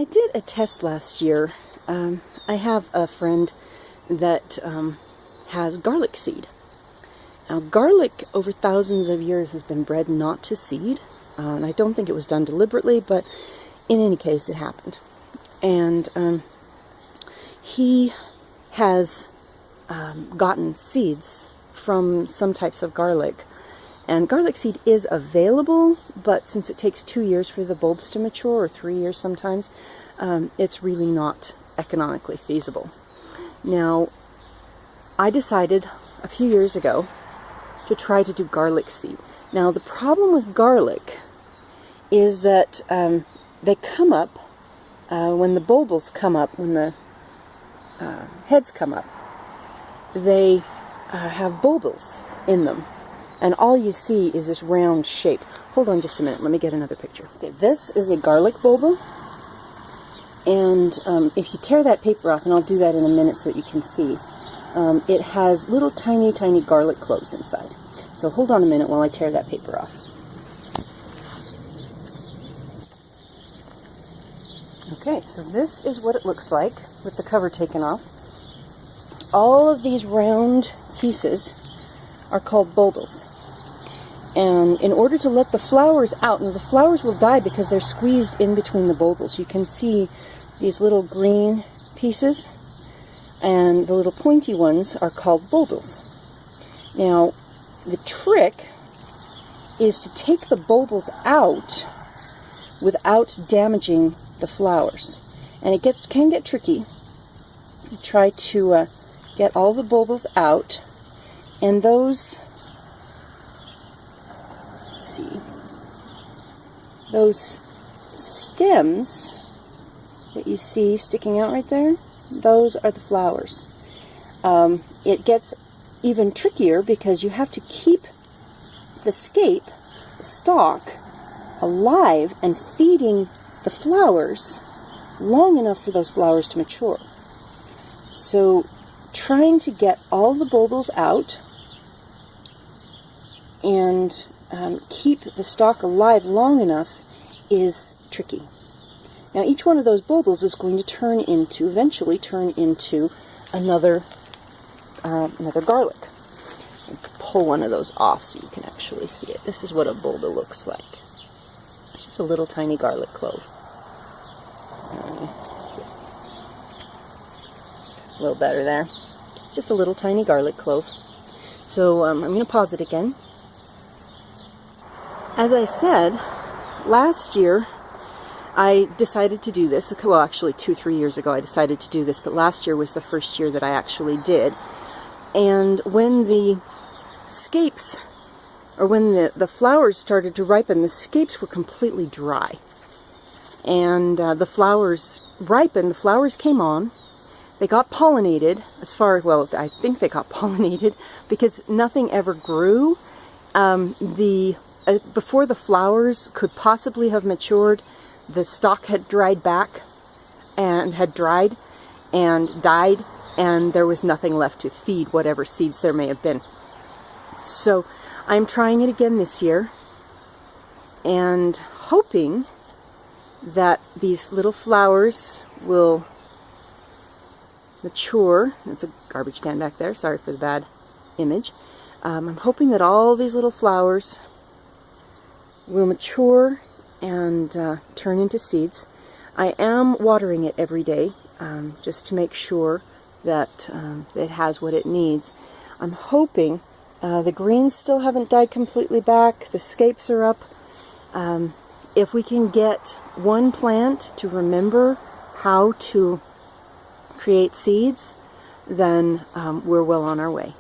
I did a test last year. I have a friend that has garlic seed. Now, garlic over thousands of years has been bred not to seed, and I don't think it was done deliberately, but in any case it happened. And he has gotten seeds from some types of garlic. And garlic seed is available, but since it takes 2 years for the bulbs to mature, or 3 years sometimes, it's really not economically feasible. Now, I decided a few years ago to try to do garlic seed. Now, the problem with garlic is that they come up, when the bulbils come up, when the heads come up, they have bulbils in them. And all you see is this round shape. Hold on just a minute. Let me get another picture. Okay, this is a garlic bulbil. And if you tear that paper off, and I'll do that in a minute so that you can see, it has little tiny, tiny garlic cloves inside. So hold on a minute while I tear that paper off. Okay, so this is what it looks like with the cover taken off. All of these round pieces are called bulbils. And in order to let the flowers out, and the flowers will die because they're squeezed in between the bulbils. You can see these little green pieces, and the little pointy ones are called bulbils. Now, the trick is to take the bulbils out without damaging the flowers. And it can get tricky. You try to get all the bulbils out, and those, let's see, those stems that you see sticking out right there, those are the flowers. It gets even trickier because you have to keep the scape, the stalk, alive and feeding the flowers long enough for those flowers to mature. So trying to get all the bulbils out and keep the stalk alive long enough is tricky. Now, each one of those bulbils is going to eventually turn into another garlic. You can pull one of those off so you can actually see it. This is what a bulbil looks like. It's just a little tiny garlic clove. A little better there. It's just a little tiny garlic clove. So I'm going to pause it again. As I said, last year I decided to do this. Well, actually 2-3 years ago I decided to do this, but last year was the first year that I actually did. And when the scapes, or when the flowers started to ripen, the scapes were completely dry. And the flowers ripened, the flowers came on, they got pollinated, I think they got pollinated, because nothing ever grew. Before the flowers could possibly have matured, the stalk had dried back, and had dried, and died, and there was nothing left to feed whatever seeds there may have been. So I'm trying it again this year, and hoping that these little flowers will mature. That's a garbage can back there. Sorry for the bad image. I'm hoping that all these little flowers will mature and turn into seeds. I am watering it every day just to make sure that it has what it needs. I'm hoping the greens still haven't died completely back. The scapes are up. If we can get one plant to remember how to create seeds, then we're well on our way.